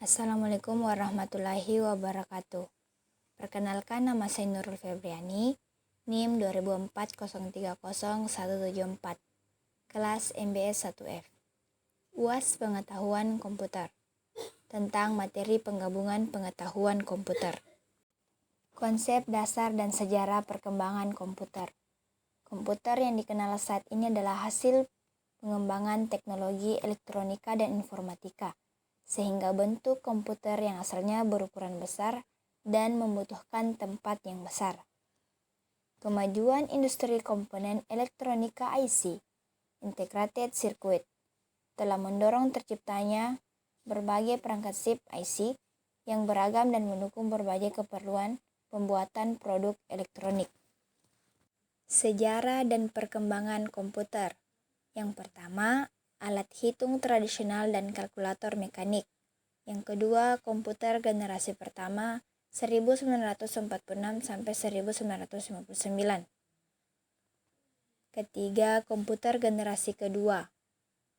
Assalamualaikum warahmatullahi wabarakatuh. Perkenalkan, nama saya Nurul Febriani, NIM 2004030174, kelas MBS 1F. UAS Pengetahuan Komputer, tentang materi penggabungan pengetahuan komputer. Konsep dasar dan sejarah perkembangan komputer. Komputer yang dikenal saat ini adalah hasil pengembangan teknologi elektronika dan informatika, sehingga bentuk komputer yang asalnya berukuran besar dan membutuhkan tempat yang besar. Kemajuan industri komponen elektronika IC, Integrated Circuit, telah mendorong terciptanya berbagai perangkat chip IC yang beragam dan mendukung berbagai keperluan pembuatan produk elektronik. Sejarah dan perkembangan komputer. Yang pertama, alat hitung tradisional dan kalkulator mekanik. Yang kedua, komputer generasi pertama 1946 sampai 1959. Ketiga, komputer generasi kedua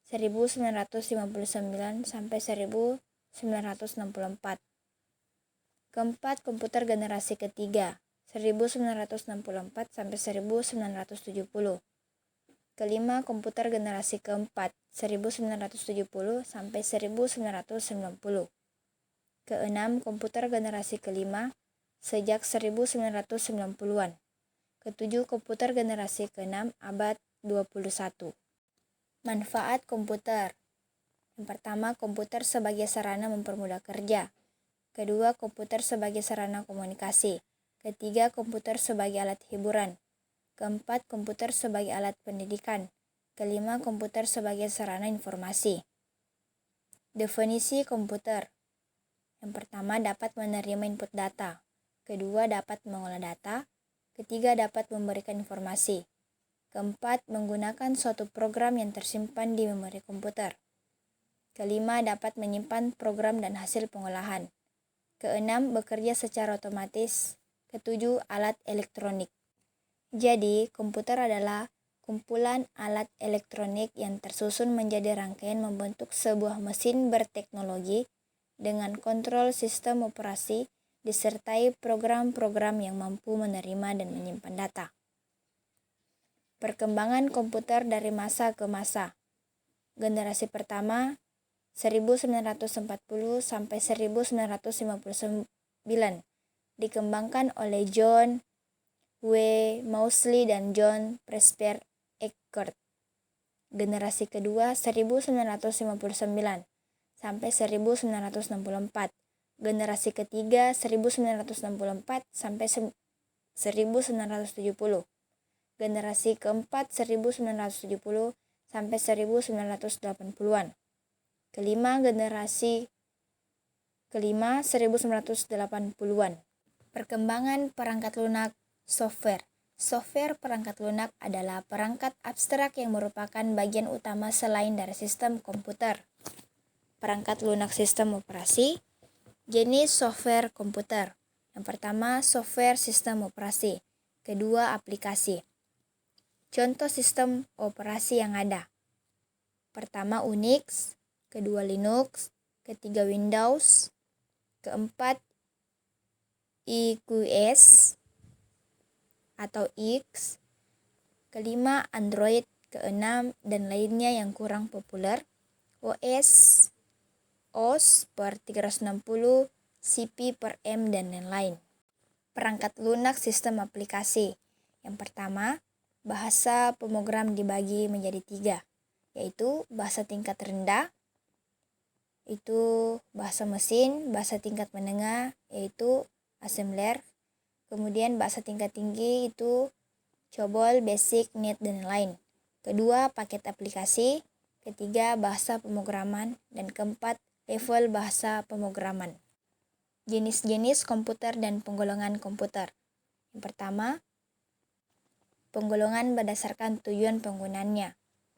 1959 sampai 1964. Keempat, komputer generasi ketiga 1964 sampai 1970. Kelima, komputer generasi keempat 1970 sampai 1990. Keenam, komputer generasi kelima sejak 1990-an. Ketujuh, komputer generasi keenam abad 21. Manfaat komputer. Yang pertama, komputer sebagai sarana mempermudah kerja. Kedua, komputer sebagai sarana komunikasi. Ketiga, komputer sebagai alat hiburan. Keempat, komputer sebagai alat pendidikan. Kelima, komputer sebagai sarana informasi. Definisi komputer. Yang pertama, dapat menerima input data. Kedua, dapat mengolah data. Ketiga, dapat memberikan informasi. Keempat, menggunakan suatu program yang tersimpan di memori komputer. Kelima, dapat menyimpan program dan hasil pengolahan. Keenam, bekerja secara otomatis. Ketujuh, alat elektronik. Jadi, komputer adalah kumpulan alat elektronik yang tersusun menjadi rangkaian membentuk sebuah mesin berteknologi dengan kontrol sistem operasi disertai program-program yang mampu menerima dan menyimpan data. Perkembangan komputer dari masa ke masa. Generasi pertama 1940 sampai 1959 dikembangkan oleh John W. Moseley dan John Presper Eckert. Generasi kedua 1959 sampai 1964. Generasi ketiga 1964 sampai 1970. Generasi keempat 1970 sampai 1980-an. Generasi kelima 1980-an. Perkembangan perangkat lunak. Software perangkat lunak adalah perangkat abstrak yang merupakan bagian utama selain dari sistem komputer. Perangkat lunak sistem operasi. Jenis software komputer. Yang pertama, software sistem operasi. Kedua, aplikasi. Contoh sistem operasi yang ada. Pertama, Unix. Kedua, Linux. Ketiga, Windows. Keempat, IQS atau X. Kelima, Android. Keenam, dan lainnya yang kurang populer, OS per 360, CP per M, dan lain-lain. Perangkat lunak sistem aplikasi. Yang pertama, bahasa pemrogram dibagi menjadi 3, yaitu bahasa tingkat rendah, itu bahasa mesin, bahasa tingkat menengah, yaitu assembler, kemudian bahasa tingkat tinggi itu COBOL, BASIC, NET, dan lain. Kedua, paket aplikasi. Ketiga, bahasa pemrograman. Dan keempat, level bahasa pemrograman. Jenis-jenis komputer dan penggolongan komputer. Yang pertama, penggolongan berdasarkan tujuan penggunaannya.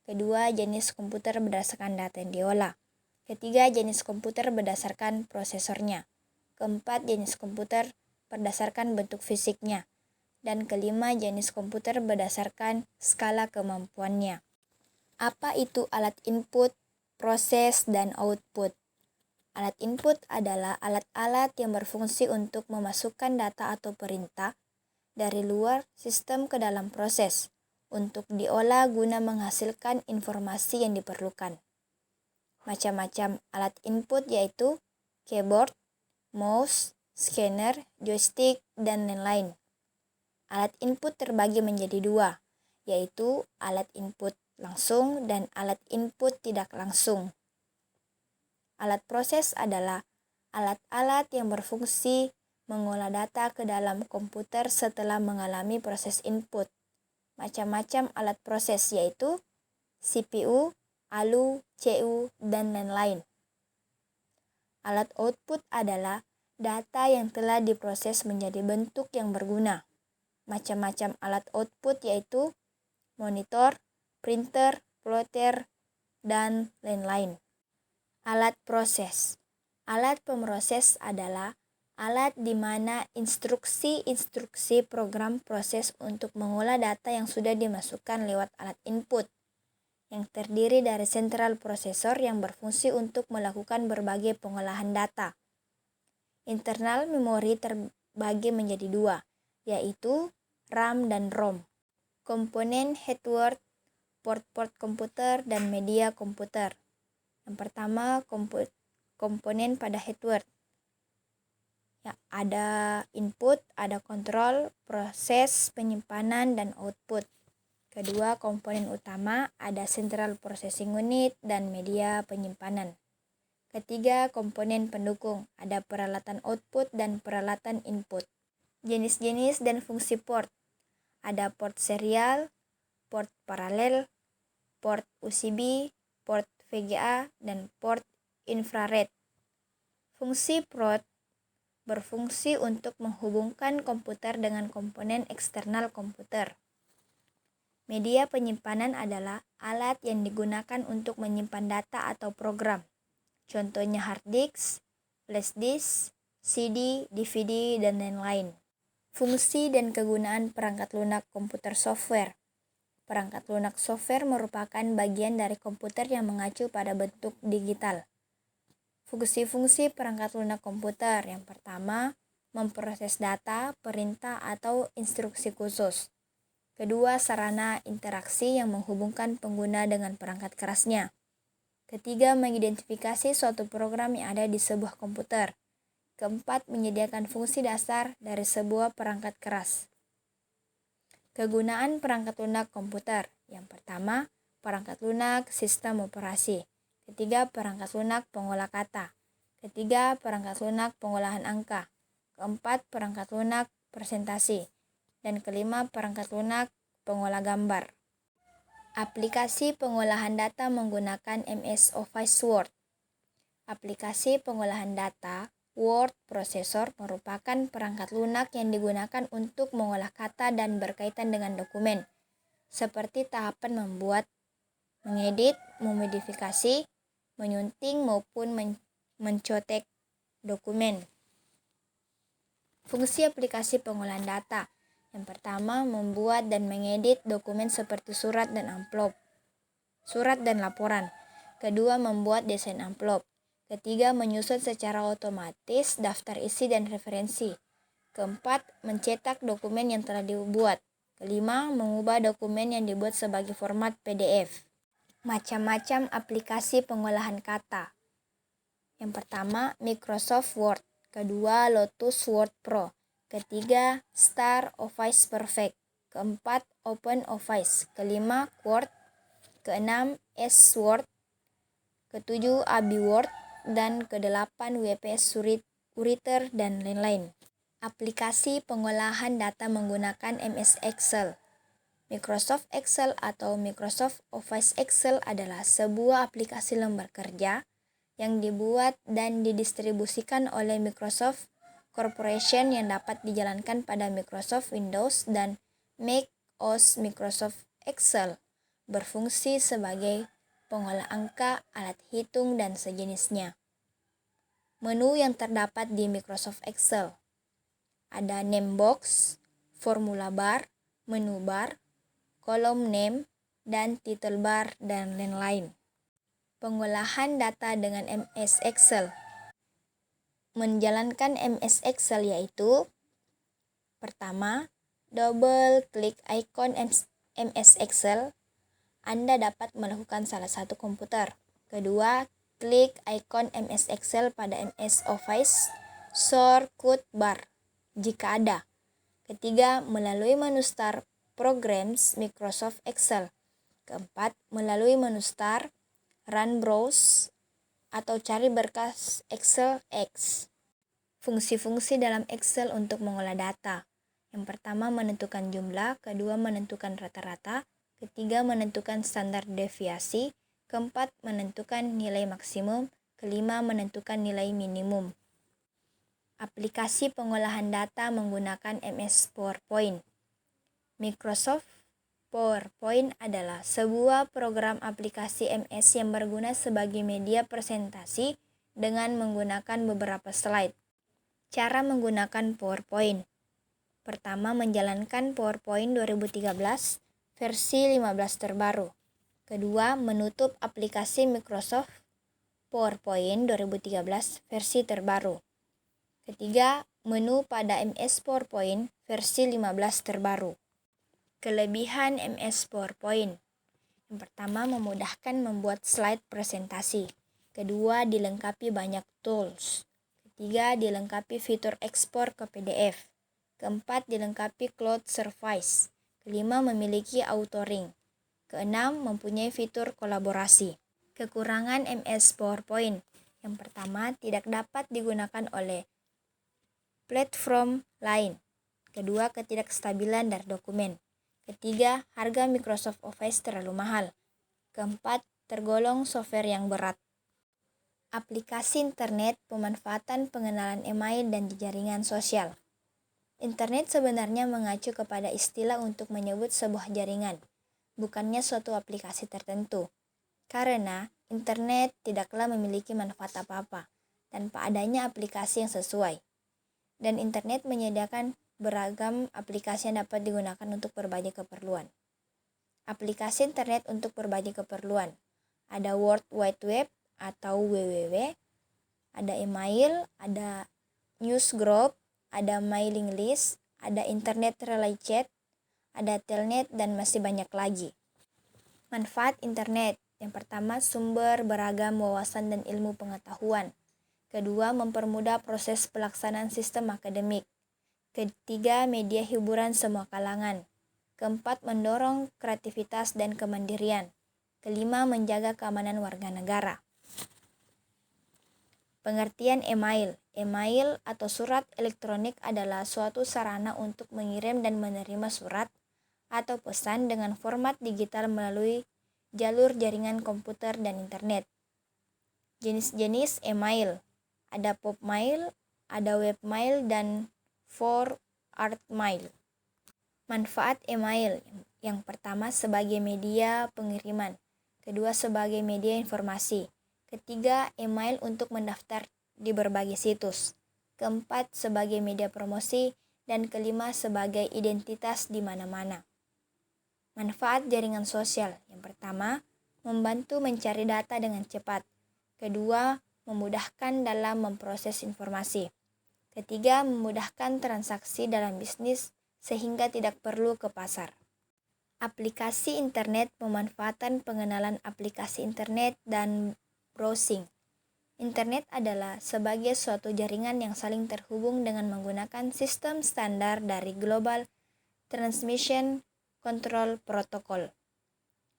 Kedua, jenis komputer berdasarkan data yang diolah. Ketiga, jenis komputer berdasarkan prosesornya. Keempat, jenis komputer berdasarkan bentuk fisiknya. Dan kelima, jenis komputer berdasarkan skala kemampuannya. Apa itu alat input, proses, dan output? Alat input adalah alat-alat yang berfungsi untuk memasukkan data atau perintah dari luar sistem ke dalam proses untuk diolah guna menghasilkan informasi yang diperlukan. Macam-macam alat input yaitu keyboard, mouse, scanner, joystick, dan lain-lain. Alat input terbagi menjadi dua, yaitu alat input langsung dan alat input tidak langsung. Alat proses adalah alat-alat yang berfungsi mengolah data ke dalam komputer setelah mengalami proses input. Macam-macam alat proses yaitu CPU, ALU, CU, dan lain-lain. Alat output adalah data yang telah diproses menjadi bentuk yang berguna. Macam-macam alat output yaitu monitor, printer, plotter, dan lain-lain. Alat proses. Alat pemroses adalah alat di mana instruksi-instruksi program proses untuk mengolah data yang sudah dimasukkan lewat alat input, yang terdiri dari sentral prosesor yang berfungsi untuk melakukan berbagai pengolahan data. Internal memori terbagi menjadi dua, yaitu RAM dan ROM. Komponen hardware, port-port komputer, dan media komputer. Yang pertama, komponen pada hardware. Ya, ada input, ada kontrol, proses, penyimpanan, dan output. Kedua, komponen utama, ada central processing unit dan media penyimpanan. Ketiga, komponen pendukung, ada peralatan output dan peralatan input. Jenis-jenis dan fungsi port. Ada port serial, port paralel, port USB, port VGA, dan port infrared. Fungsi port berfungsi untuk menghubungkan komputer dengan komponen eksternal komputer. Media penyimpanan adalah alat yang digunakan untuk menyimpan data atau program. Contohnya hard disk, flash disk, CD, DVD, dan lain-lain. Fungsi dan kegunaan perangkat lunak komputer software. Perangkat lunak software merupakan bagian dari komputer yang mengacu pada bentuk digital. Fungsi-fungsi perangkat lunak komputer. Yang pertama, memproses data, perintah, atau instruksi khusus. Kedua, sarana interaksi yang menghubungkan pengguna dengan perangkat kerasnya. Ketiga, mengidentifikasi suatu program yang ada di sebuah komputer. Keempat, menyediakan fungsi dasar dari sebuah perangkat keras. Kegunaan perangkat lunak komputer. Yang pertama, perangkat lunak sistem operasi. Ketiga, perangkat lunak pengolah kata. Ketiga, perangkat lunak pengolahan angka. Keempat, perangkat lunak presentasi. Dan kelima, perangkat lunak pengolah gambar. Aplikasi pengolahan data menggunakan MS Office Word. Aplikasi pengolahan data word processor merupakan perangkat lunak yang digunakan untuk mengolah kata dan berkaitan dengan dokumen, seperti tahapan membuat, mengedit, memodifikasi, menyunting, maupun mencetak dokumen. Fungsi aplikasi pengolahan data. Yang pertama, membuat dan mengedit dokumen seperti surat dan amplop, surat dan laporan. Kedua, membuat desain amplop. Ketiga, menyusun secara otomatis daftar isi dan referensi. Keempat, mencetak dokumen yang telah dibuat. Kelima, mengubah dokumen yang dibuat sebagai format PDF. Macam-macam aplikasi pengolahan kata. Yang pertama, Microsoft Word. Kedua, Lotus Word Pro. Ketiga, Star Office Perfect. Keempat, Open Office. Kelima, Word. Keenam, S Word. Ketujuh, Abi Word. Dan kedelapan, WPS Writer, dan lain-lain. Aplikasi pengolahan data menggunakan MS Excel. Microsoft Excel atau Microsoft Office Excel adalah sebuah aplikasi lembar kerja yang dibuat dan didistribusikan oleh Microsoft Corporation yang dapat dijalankan pada Microsoft Windows dan Mac OS. Microsoft Excel berfungsi sebagai pengolah angka, alat hitung, dan sejenisnya. Menu yang terdapat di Microsoft Excel. Ada name box, formula bar, menu bar, kolom name, dan title bar, dan lain-lain. Pengolahan data dengan MS Excel. menjalankan MS Excel yaitu: pertama, double klik ikon MS Excel, Anda dapat melakukan salah satu komputer. Kedua, klik ikon MS Excel pada MS Office shortcut bar jika ada. Ketiga, melalui menu Start Programs Microsoft Excel. Keempat, melalui menu Start, Run Browse, atau cari berkas Excel X. Fungsi-fungsi dalam Excel untuk mengolah data. Yang pertama, menentukan jumlah. Kedua, menentukan rata-rata. Ketiga, menentukan standar deviasi. Keempat, menentukan nilai maksimum. Kelima, menentukan nilai minimum. Aplikasi pengolahan data menggunakan MS PowerPoint. Microsoft PowerPoint adalah sebuah program aplikasi MS yang berguna sebagai media presentasi dengan menggunakan beberapa slide. Cara menggunakan PowerPoint. Pertama, menjalankan PowerPoint 2013 versi 15 terbaru. Kedua, menutup aplikasi Microsoft PowerPoint 2013 versi terbaru. Ketiga, menu pada MS PowerPoint versi 15 terbaru. Kelebihan MS PowerPoint. Yang pertama, memudahkan membuat slide presentasi. Kedua, dilengkapi banyak tools. Ketiga, dilengkapi fitur ekspor ke PDF. Keempat, dilengkapi cloud service. Kelima, memiliki authoring. Keenam, mempunyai fitur kolaborasi. Kekurangan MS PowerPoint. Yang pertama, tidak dapat digunakan oleh platform lain. Kedua, ketidakstabilan dari dokumen. Ketiga, harga Microsoft Office terlalu mahal. Keempat, tergolong software yang berat. Aplikasi internet, pemanfaatan pengenalan email dan jaringan sosial. Internet sebenarnya mengacu kepada istilah untuk menyebut sebuah jaringan, bukannya suatu aplikasi tertentu. Karena internet tidaklah memiliki manfaat apa-apa tanpa adanya aplikasi yang sesuai. Dan internet menyediakan beragam aplikasi yang dapat digunakan untuk berbagai keperluan. Aplikasi internet untuk berbagai keperluan. Ada World Wide Web atau WWW, ada email, ada news group, ada mailing list, ada internet relay chat, ada telnet, dan masih banyak lagi. Manfaat internet. Yang pertama, sumber beragam wawasan dan ilmu pengetahuan. Kedua, mempermudah proses pelaksanaan sistem akademik. Ketiga, media hiburan semua kalangan. Keempat, mendorong kreativitas dan kemandirian. Kelima, menjaga keamanan warga negara. Pengertian email. Email atau surat elektronik adalah suatu sarana untuk mengirim dan menerima surat atau pesan dengan format digital melalui jalur jaringan komputer dan internet. Jenis-jenis email. Ada pop mail, ada webmail, dan forward mail. Manfaat email. Yang pertama, sebagai media pengiriman. Kedua, sebagai media informasi. Ketiga, email untuk mendaftar di berbagai situs. Keempat, sebagai media promosi. Dan kelima, sebagai identitas di mana-mana. Manfaat jaringan sosial. Yang pertama, membantu mencari data dengan cepat. Kedua, memudahkan dalam memproses informasi. Ketiga, memudahkan transaksi dalam bisnis sehingga tidak perlu ke pasar. Aplikasi internet, pemanfaatan pengenalan aplikasi internet dan browsing. Internet adalah sebagai suatu jaringan yang saling terhubung dengan menggunakan sistem standar dari Global Transmission Control Protocol.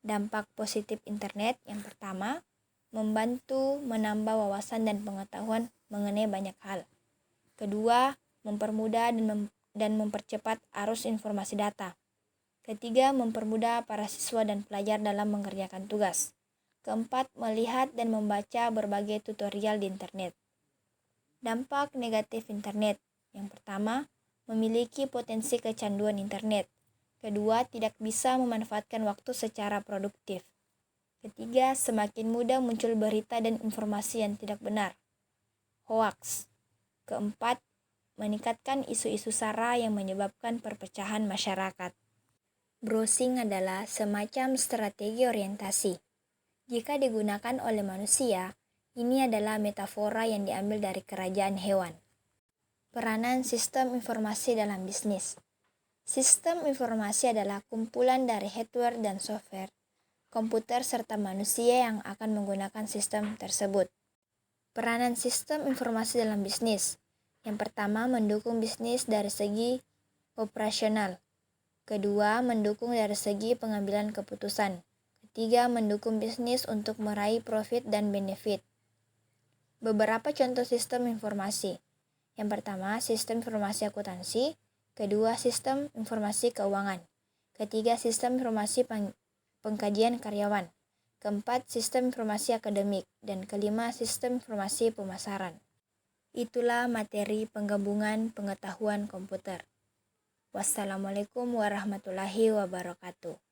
Dampak positif internet. Yang pertama, membantu menambah wawasan dan pengetahuan mengenai banyak hal. Kedua, mempermudah dan mempercepat arus informasi data. Ketiga, mempermudah para siswa dan pelajar dalam mengerjakan tugas. Keempat, melihat dan membaca berbagai tutorial di internet. Dampak negatif internet. Yang pertama, memiliki potensi kecanduan internet. Kedua, tidak bisa memanfaatkan waktu secara produktif. Ketiga, semakin mudah muncul berita dan informasi yang tidak benar. Hoax. Keempat, meningkatkan isu-isu sara yang menyebabkan perpecahan masyarakat. Browsing adalah semacam strategi orientasi. Jika digunakan oleh manusia, Ini adalah metafora yang diambil dari kerajaan hewan. Peranan sistem informasi dalam bisnis. Sistem informasi adalah kumpulan dari hardware dan software, komputer serta manusia yang akan menggunakan sistem tersebut. Peranan sistem informasi dalam bisnis. Yang pertama, mendukung bisnis dari segi operasional. Kedua, mendukung dari segi pengambilan keputusan. Ketiga, mendukung bisnis untuk meraih profit dan benefit. Beberapa contoh sistem informasi. Yang pertama, sistem informasi akuntansi. Kedua, sistem informasi keuangan. Ketiga, sistem informasi pengkajian karyawan. Keempat, sistem informasi akademik. Dan kelima, sistem informasi pemasaran. Itulah materi penggabungan pengetahuan komputer. Wassalamualaikum warahmatullahi wabarakatuh.